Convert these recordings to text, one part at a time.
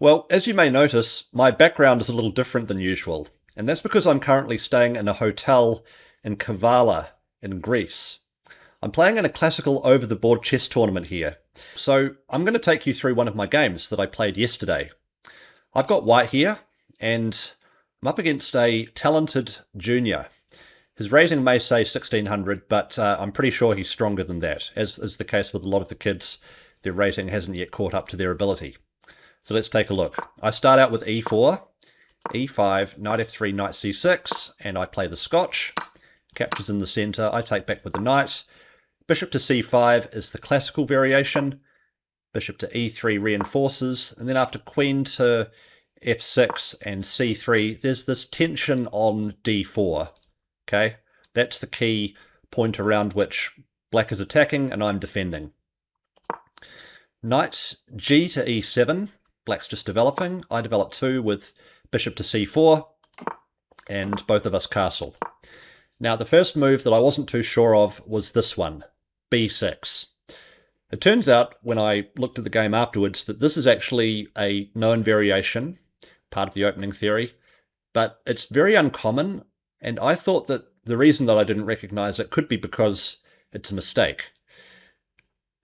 Well, as you may notice, my background is a little different than usual, and that's because I'm currently staying in a hotel in Kavala in Greece. I'm playing in a classical over-the-board chess tournament here, so I'm going to take you through one of my games that I played yesterday. I've got white here, and I'm up against a talented junior. His rating may say 1600, but I'm pretty sure he's stronger than that. As is the case with a lot of the kids, their rating hasn't yet caught up to their ability. So let's take a look. I start out with e4, e5, knight f3, knight c6, and I play the Scotch. Captures in the center, I take back with the knight. Bishop to c5 is the classical variation. Bishop to e3 reinforces, and then after queen to f6 and c3, there's this tension on d4. Okay, that's the key point around which black is attacking and I'm defending. Knight g to e7, black's just developing. I develop too with bishop to c4, and both of us castle. Now the first move that I wasn't too sure of was this one, b6. It turns out when I looked at the game afterwards that this is actually a known variation, part of the opening theory, but it's very uncommon, and I thought that the reason that I didn't recognize it could be because it's a mistake.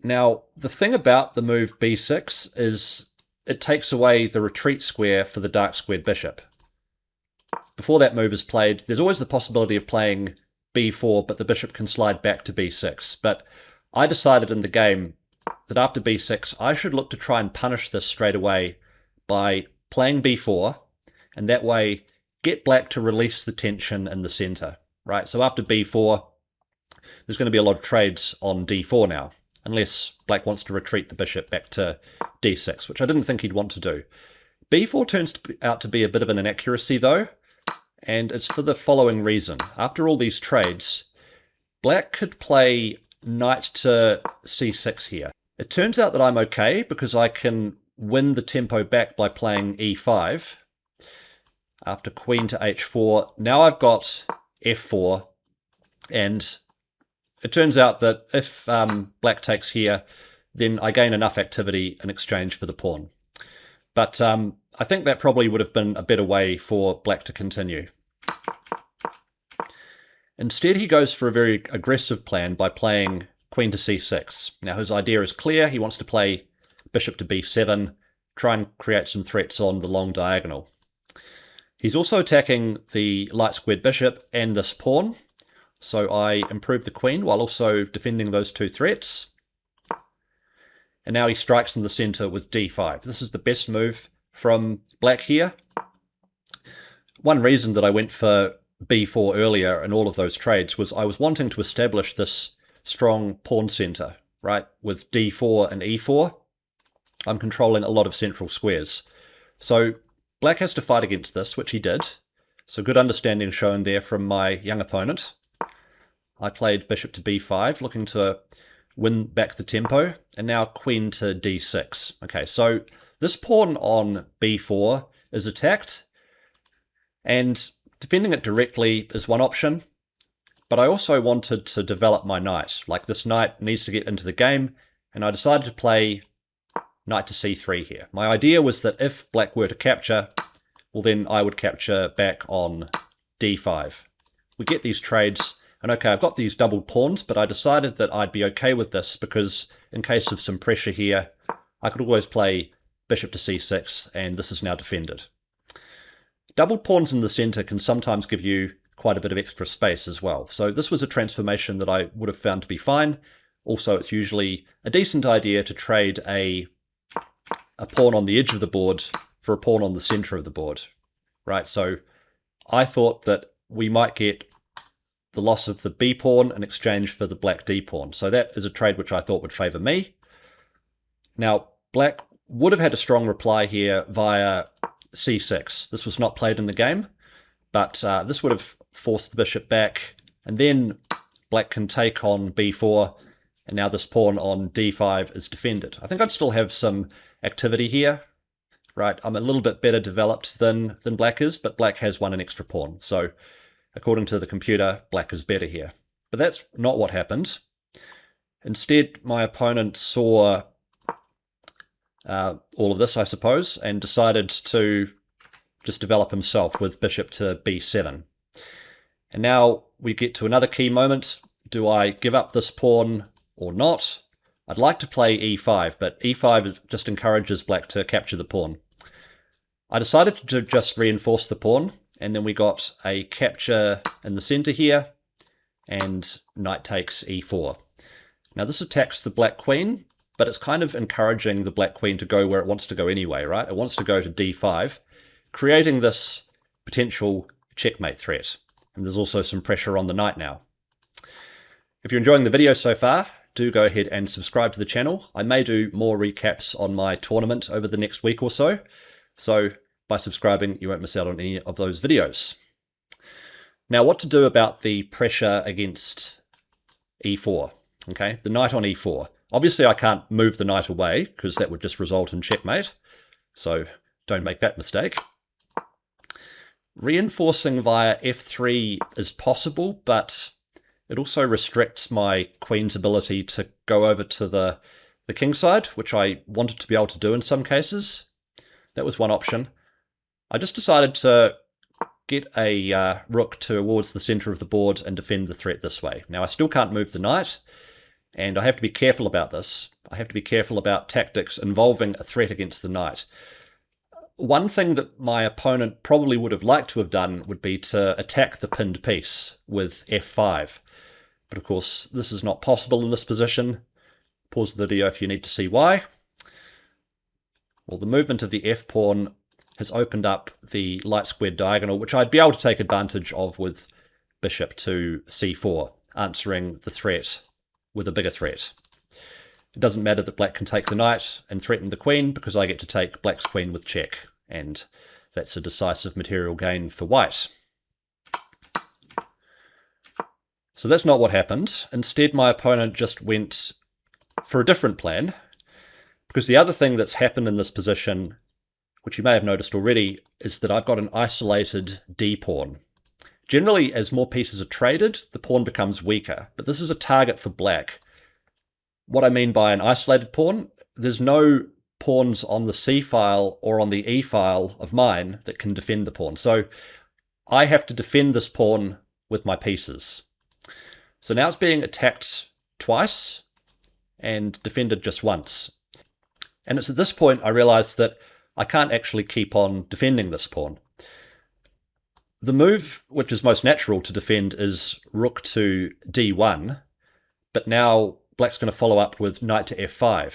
Now, the thing about the move b6 is it takes away the retreat square for the dark squared bishop. Before that move is played, there's always the possibility of playing b4, but the bishop can slide back to b6. But I decided in the game that after b6, I should look to try and punish this straight away by playing b4, and that way get black to release the tension in the center, right? So after b4, there's going to be a lot of trades on d4 now, unless black wants to retreat the bishop back to d6, which I didn't think he'd want to do. b4 turns out to be a bit of an inaccuracy though, and it's for the following reason. After all these trades, black could play knight to c6 here. It turns out that I'm okay because I can win the tempo back by playing e5. After queen to h4, now I've got f4, and it turns out that if black takes here, then I gain enough activity in exchange for the pawn. But I think that probably would have been a better way for black to continue. Instead, he goes for a very aggressive plan by playing queen to c6. Now his idea is clear. He wants to play bishop to b7, try and create some threats on the long diagonal. He's also attacking the light squared bishop and this pawn, so I improve the queen while also defending those two threats. And now he strikes in the center with d5. This is the best move from black here. One reason that I went for b4 earlier in all of those trades was I was wanting to establish this strong pawn center, right? With d4 and e4, I'm controlling a lot of central squares. So black has to fight against this, which he did. So good understanding shown there from my young opponent. I played bishop to b5, looking to win back the tempo, and now queen to d6. Okay, so this pawn on b4 is attacked, and defending it directly is one option, but I also wanted to develop my knight. Like, this knight needs to get into the game, and I decided to play knight to c3 here. My idea was that if black were to capture, well then I would capture back on d5. We get these trades, and okay, I've got these doubled pawns, but I decided that I'd be okay with this because in case of some pressure here, I could always play bishop to c6, and this is now defended. Doubled pawns in the center can sometimes give you quite a bit of extra space as well. So this was a transformation that I would have found to be fine. Also, it's usually a decent idea to trade a pawn on the edge of the board for a pawn on the center of the board, right? So I thought that we might get the loss of the b pawn in exchange for the black d pawn. So that is a trade which I thought would favor me. Now, black would have had a strong reply here via c6. This was not played in the game, but this would have forced the bishop back, and then black can take on b4, and now this pawn on d5 is defended. I think I'd still have some activity here, right? I'm a little bit better developed than black is, but black has won an extra pawn. So according to the computer, black is better here. But that's not what happened. Instead, my opponent saw all of this, I suppose, and decided to just develop himself with bishop to b7. And now we get to another key moment. Do I give up this pawn or not? I'd like to play e5, but e5 just encourages black to capture the pawn. I decided to just reinforce the pawn, and then we got a capture in the center here, and knight takes e4. Now this attacks the black queen, but it's kind of encouraging the black queen to go where it wants to go anyway, right? It wants to go to d5, creating this potential checkmate threat. And there's also some pressure on the knight now. If you're enjoying the video so far, do go ahead and subscribe to the channel. I may do more recaps on my tournament over the next week or so. So by subscribing, you won't miss out on any of those videos. Now, what to do about the pressure against e4? Okay, the knight on e4. Obviously, I can't move the knight away because that would just result in checkmate. So don't make that mistake. Reinforcing via f3 is possible, but it also restricts my queen's ability to go over to the king side, which I wanted to be able to do in some cases. That was one option. I just decided to get a rook towards the center of the board and defend the threat this way. Now, I still can't move the knight, and I have to be careful about this. I have to be careful about tactics involving a threat against the knight. One thing that my opponent probably would have liked to have done would be to attack the pinned piece with f5. But of course, this is not possible in this position. Pause the video if you need to see why. Well, the movement of the f-pawn has opened up the light squared diagonal, which I'd be able to take advantage of with bishop to c4, answering the threat with a bigger threat. It doesn't matter that black can take the knight and threaten the queen, because I get to take black's queen with check, and that's a decisive material gain for white. So that's not what happened. Instead, my opponent just went for a different plan, because the other thing that's happened in this position, which you may have noticed already, is that I've got an isolated d-pawn. Generally, as more pieces are traded, the pawn becomes weaker, but this is a target for black. What I mean by an isolated pawn, there's no pawns on the c file or on the e file of mine that can defend the pawn. So I have to defend this pawn with my pieces. So now it's being attacked twice and defended just once. And it's at this point I realized that I can't actually keep on defending this pawn. The move which is most natural to defend is rook to d1, but now black's going to follow up with knight to f5.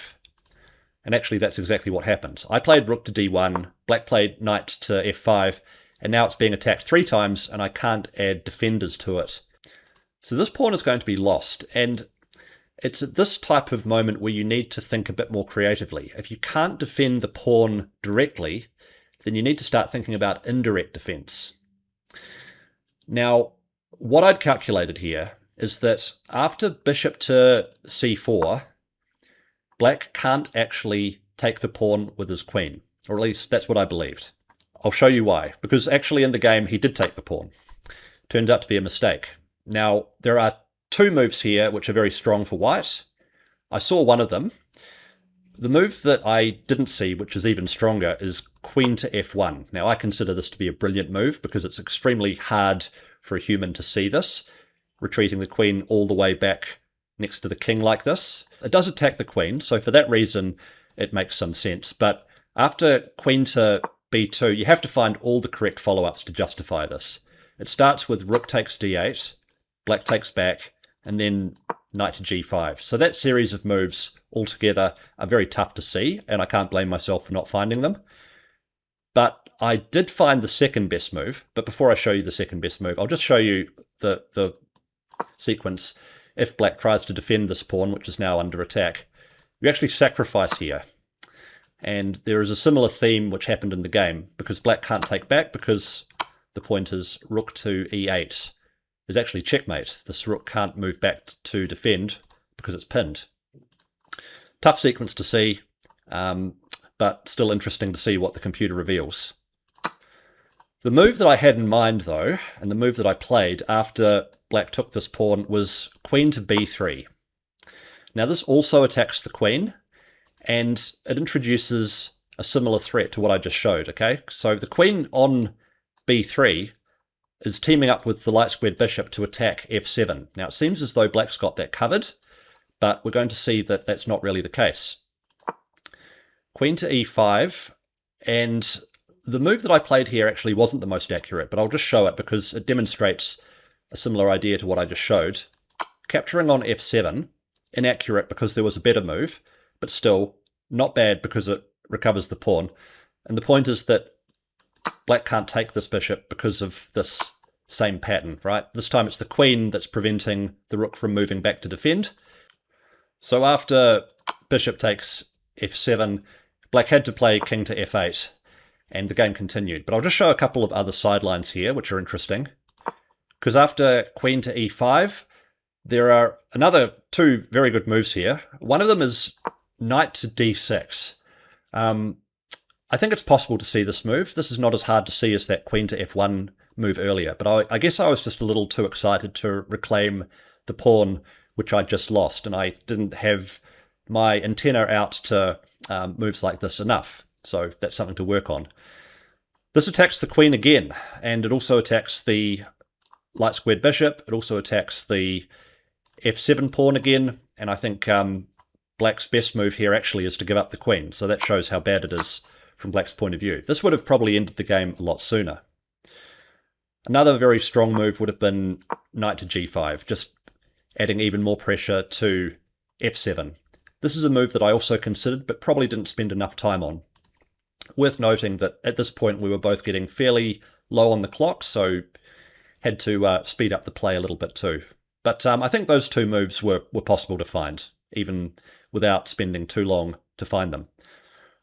And actually that's exactly what happened. I played rook to d1, black played knight to f5, and now it's being attacked 3 times and I can't add defenders to it. So this pawn is going to be lost, and it's at this type of moment where you need to think a bit more creatively. If you can't defend the pawn directly, then you need to start thinking about indirect defense. Now, what I'd calculated here is that after bishop to c4, black can't actually take the pawn with his queen, or at least that's what I believed. I'll show you why, because actually in the game he did take the pawn. Turned out to be a mistake. Now, there are 2 moves here which are very strong for white. I saw one of them. The move that I didn't see, which is even stronger, is queen to f1. Now, I consider this to be a brilliant move because it's extremely hard for a human to see this, retreating the queen all the way back next to the king like this. It does attack the queen, so for that reason it makes some sense. But after queen to b2, you have to find all the correct follow-ups to justify this. It starts with rook takes d8, black takes back, and then knight to g5. So that series of moves altogether are very tough to see, and I can't blame myself for not finding them. But I did find the second best move. But before I show you the second best move, I'll just show you the sequence. If black tries to defend this pawn, which is now under attack, you actually sacrifice here. And there is a similar theme which happened in the game, because black can't take back because the point is rook to e8. There's actually checkmate. This rook can't move back to defend because it's pinned. Tough sequence to see, but still interesting to see what the computer reveals. The move that I had in mind, though, and the move that I played after black took this pawn, was queen to b3. Now this also attacks the queen, and it introduces a similar threat to what I just showed, okay? So the queen on b3 is teaming up with the light-squared bishop to attack f7. Now, it seems as though black's got that covered, but we're going to see that that's not really the case. Queen to e5, and the move that I played here actually wasn't the most accurate, but I'll just show it because it demonstrates a similar idea to what I just showed. Capturing on f7, inaccurate because there was a better move, but still not bad because it recovers the pawn. And the point is that black can't take this bishop because of this same pattern, right? This time it's the queen that's preventing the rook from moving back to defend. So after bishop takes f7, black had to play king to f8, and the game continued. But I'll just show a couple of other sidelines here, which are interesting. Because after queen to e5, there are another two very good moves here. One of them is knight to d6. I think it's possible to see this move. This is not as hard to see as that queen to f1 move earlier, but I guess I was just a little too excited to reclaim the pawn which I just lost, and I didn't have my antenna out to moves like this enough. So that's something to work on. This attacks the queen again, and it also attacks the light squared bishop. It also attacks the f7 pawn again, and I think black's best move here actually is to give up the queen, so that shows how bad it is from black's point of view. This would have probably ended the game a lot sooner. Another very strong move would have been knight to g5, just adding even more pressure to f7. This is a move that I also considered, but probably didn't spend enough time on. Worth noting that at this point we were both getting fairly low on the clock, so had to speed up the play a little bit too. But I think those two moves were possible to find, even without spending too long to find them.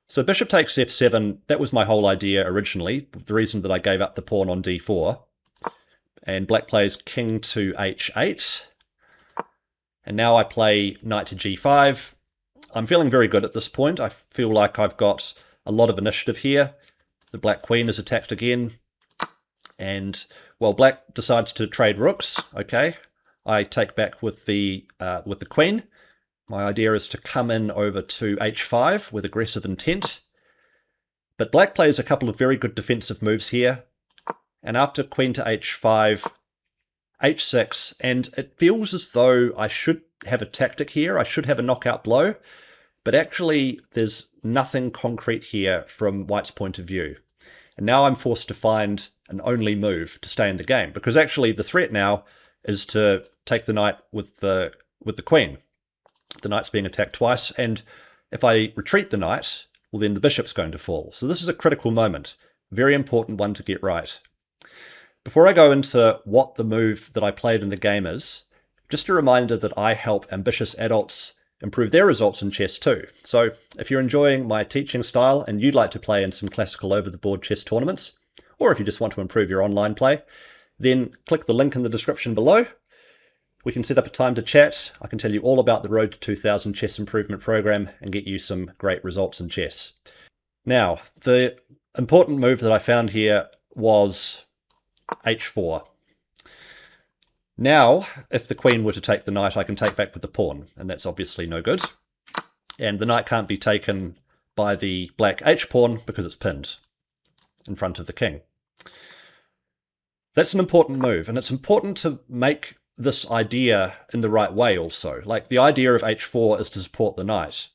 So bishop takes f7, that was my whole idea originally, the reason that I gave up the pawn on d4. And black plays king to h8. And now I play knight to g5. I'm feeling very good at this point. I feel like I've got a lot of initiative here. The black queen is attacked again. And, well, black decides to trade rooks. Okay, I take back with the queen. My idea is to come in over to h5 with aggressive intent. But black plays a couple of very good defensive moves here. And after queen to h5, h6, and it feels as though I should have a tactic here. I should have a knockout blow. But actually, there's nothing concrete here from white's point of view. And now I'm forced to find an only move to stay in the game. Because actually, the threat now is to take the knight with the queen. The knight's being attacked twice, and if I retreat the knight, well then the bishop's going to fall. So this is a critical moment, very important one to get right. Before I go into what the move that I played in the game is, just a reminder that I help ambitious adults improve their results in chess too. So if you're enjoying my teaching style and you'd like to play in some classical over-the-board chess tournaments, or if you just want to improve your online play, then click the link in the description below. We can set up a time to chat. I can tell you all about the Road to 2000 Chess Improvement Program and get you some great results in chess. Now, the important move that I found here was h4. Now, if the queen were to take the knight, I can take back with the pawn, and that's obviously no good. And the knight can't be taken by the black h-pawn because it's pinned in front of the king. That's an important move, and it's important to make this idea in the right way also. Like, the idea of h4 is to support the knight.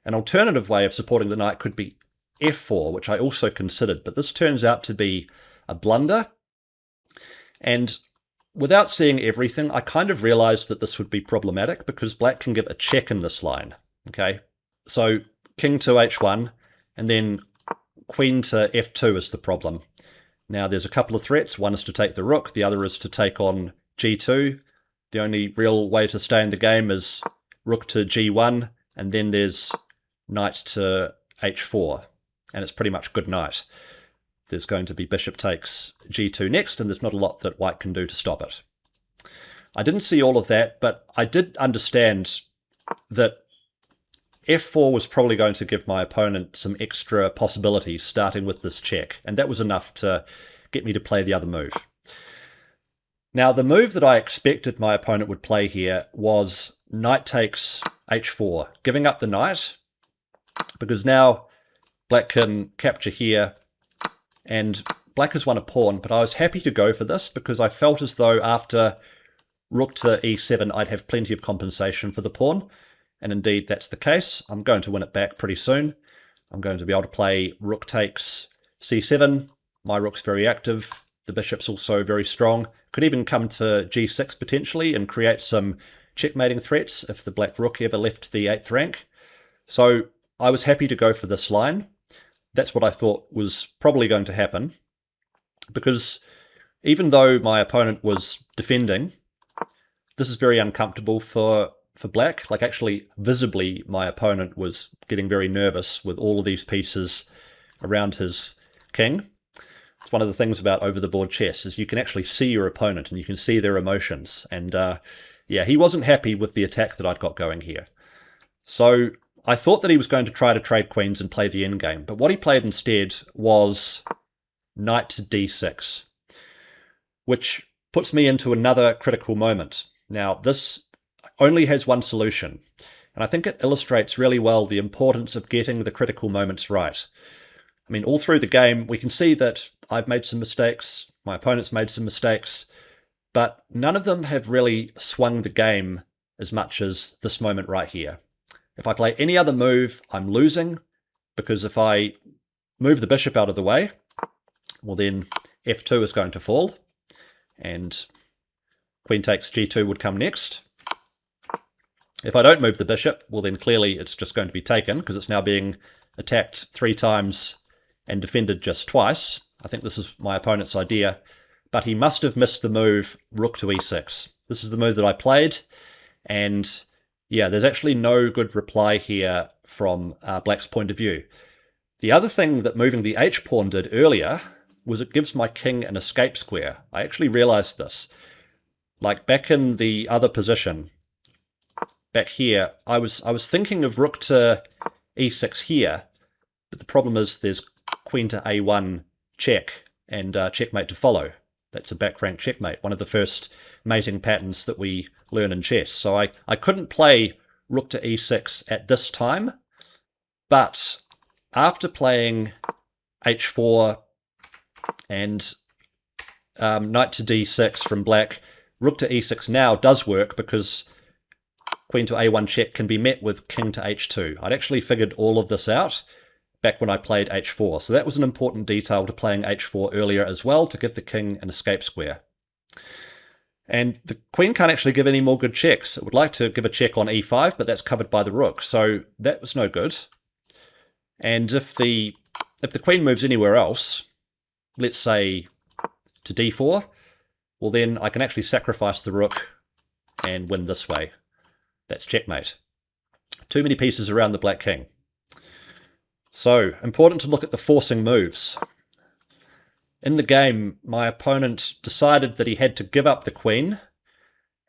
An alternative way of supporting the knight could be f4, which I also considered, but this turns out to be a blunder. And without seeing everything, I kind of realized that this would be problematic because black can get a check in this line. Okay, so king to h1, and then queen to f2 is the problem. Now there's a couple of threats. One is to take the rook, the other is to take on g2. The only real way to stay in the game is rook to g1, and then there's knight to h4, and it's pretty much good night. There's going to be bishop takes g2 next, and there's not a lot that white can do to stop it. I didn't see all of that, but I did understand that f4 was probably going to give my opponent some extra possibilities starting with this check, and that was enough to get me to play the other move. Now, the move that I expected my opponent would play here was knight takes h4, giving up the knight, because now black can capture here, and black has won a pawn, but I was happy to go for this because I felt as though after rook to e7 I'd have plenty of compensation for the pawn, and indeed that's the case. I'm going to win it back pretty soon. I'm going to be able to play rook takes c7. My rook's very active. The bishop's also very strong. Could even come to g6 potentially and create some checkmating threats if the black rook ever left the 8th rank. So I was happy to go for this line. That's what I thought was probably going to happen, because even though my opponent was defending, this is very uncomfortable for black. Like, actually, visibly, my opponent was getting very nervous with all of these pieces around his king. It's one of the things about over-the-board chess, is you can actually see your opponent and you can see their emotions. And yeah, he wasn't happy with the attack that I'd got going here. So I thought that he was going to try to trade queens and play the endgame, but what he played instead was knight to d6, which puts me into another critical moment. Now, this only has one solution, and I think it illustrates really well the importance of getting the critical moments right. I mean, all through the game, we can see that I've made some mistakes, my opponent's made some mistakes, but none of them have really swung the game as much as this moment right here. If I play any other move, I'm losing, because if I move the bishop out of the way, well then f2 is going to fall, and queen takes g2 would come next. If I don't move the bishop, well then clearly it's just going to be taken, because it's now being attacked 3 times and defended just twice. I think this is my opponent's idea, but he must have missed the move rook to e6. This is the move that I played, and yeah, there's actually no good reply here from black's point of view. The other thing that moving the h-pawn did earlier was it gives my king an escape square. I actually realized this. Like, back in the other position, back here, I was thinking of rook to e6 here, but the problem is there's queen to a1 check and checkmate to follow. That's a back rank checkmate, one of the first mating patterns that we learn in chess. So I couldn't play rook to e6 at this time, but after playing h4 and knight to d6 from black, rook to e6 now does work, because queen to a1 check can be met with king to h2. I'd actually figured all of this out back when I played h4, so that was an important detail to playing h4 earlier as well, to give the king an escape square. And the queen can't actually give any more good checks. It would like to give a check on e5, but that's covered by the rook, so that was no good. And if the queen moves anywhere else, let's say to d4, well then I can actually sacrifice the rook and win this way. That's checkmate. Too many pieces around the black king. So, important to look at the forcing moves. In the game, my opponent decided that he had to give up the queen.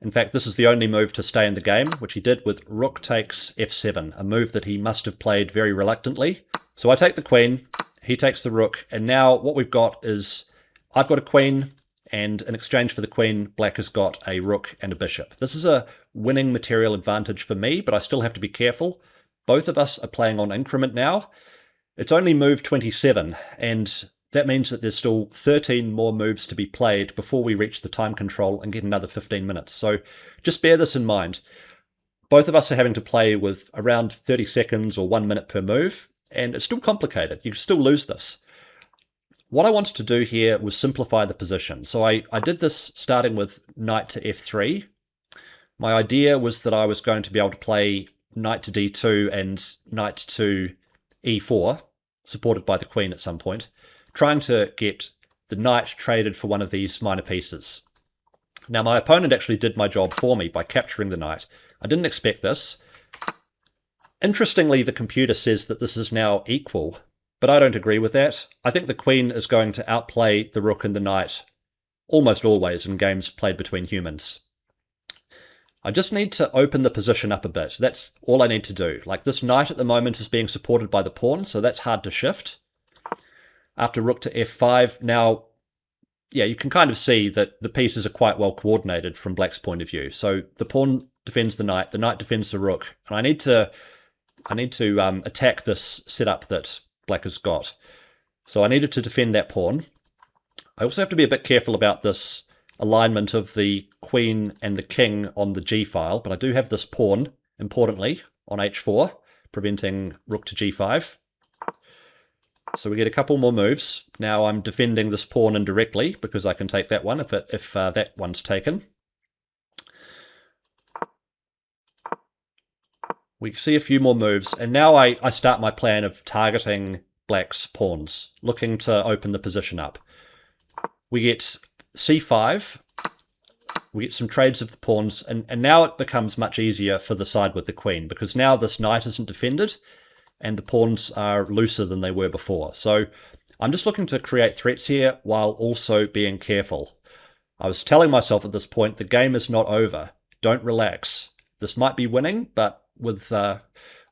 In fact, this is the only move to stay in the game, which he did with rook takes f7, a move that he must have played very reluctantly. So I take the queen, he takes the rook, and now what we've got is I've got a queen, and in exchange for the queen, black has got a rook and a bishop. This is a winning material advantage for me, but I still have to be careful. Both of us are playing on increment now. It's only move 27, and that means that there's still 13 more moves to be played before we reach the time control and get another 15 minutes. So just bear this in mind. Both of us are having to play with around 30 seconds or 1 minute per move, and it's still complicated. You can still lose this. What I wanted to do here was simplify the position. So I did this starting with knight to f3. My idea was that I was going to be able to play knight to d2 and knight to e4, supported by the queen at some point, trying to get the knight traded for one of these minor pieces. Now, my opponent actually did my job for me by capturing the knight. I didn't expect this. Interestingly, the computer says that this is now equal, but I don't agree with that. I think the queen is going to outplay the rook and the knight almost always in games played between humans. I just need to open the position up a bit. That's all I need to do. Like, this knight at the moment is being supported by the pawn, so that's hard to shift. After rook to f5, now, yeah, you can kind of see that the pieces are quite well coordinated from black's point of view. So the pawn defends the knight defends the rook, and I need to I need to attack this setup that black has got. So I needed to defend that pawn. I also have to be a bit careful about this alignment of the queen and the king on the g-file, but I do have this pawn, importantly, on h4, preventing rook to g5. So we get a couple more moves. Now I'm defending this pawn indirectly because I can take that one if that one's taken. We see a few more moves, and now I start my plan of targeting black's pawns, looking to open the position up. We get c5, we get some trades of the pawns, and now it becomes much easier for the side with the queen, because now this knight isn't defended, and the pawns are looser than they were before. So I'm just looking to create threats here while also being careful. I was telling myself at this point, the game is not over. Don't relax. This might be winning, but with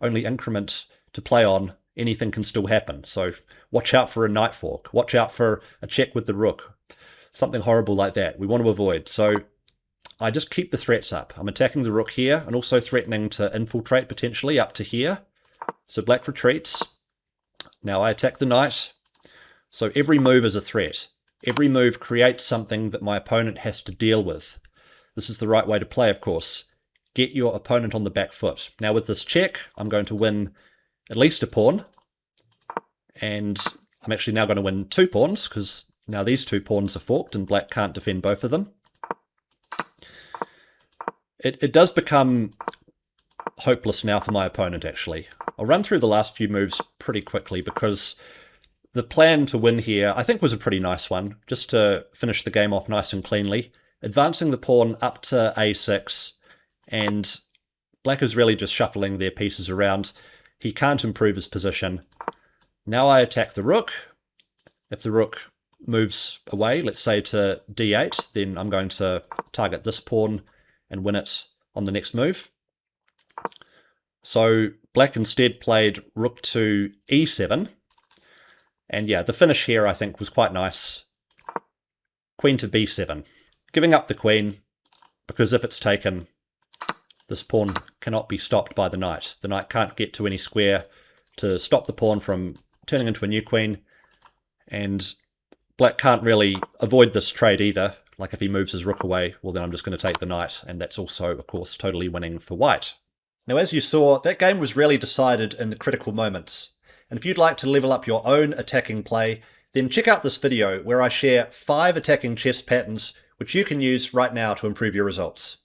only increment to play on, anything can still happen. So watch out for a knight fork. Watch out for a check with the rook. Something horrible like that we want to avoid. So I just keep the threats up. I'm attacking the rook here and also threatening to infiltrate potentially up to here. So black retreats. Now I attack the knight. So every move is a threat. Every move creates something that my opponent has to deal with. This is the right way to play, of course. Get your opponent on the back foot. Now with this check, I'm going to win at least a pawn. And I'm actually now going to win 2 pawns, because now these 2 pawns are forked and black can't defend both of them. It does become hopeless now for my opponent, actually. I'll run through the last few moves pretty quickly, because the plan to win here, I think, was a pretty nice one, just to finish the game off nice and cleanly. Advancing the pawn up to a6, and black is really just shuffling their pieces around. He can't improve his position. Now I attack the rook. If the rook moves away, let's say to d8, then I'm going to target this pawn and win it on the next move. So black instead played rook to e7. And yeah, the finish here I think was quite nice. Queen to b7. Giving up the queen, because if it's taken, this pawn cannot be stopped by the knight. The knight can't get to any square to stop the pawn from turning into a new queen. And black can't really avoid this trade either. Like if he moves his rook away, well then I'm just going to take the knight. And that's also, of course, totally winning for white. Now as you saw, that game was really decided in the critical moments. And if you'd like to level up your own attacking play, then check out this video where I share 5 attacking chess patterns which you can use right now to improve your results.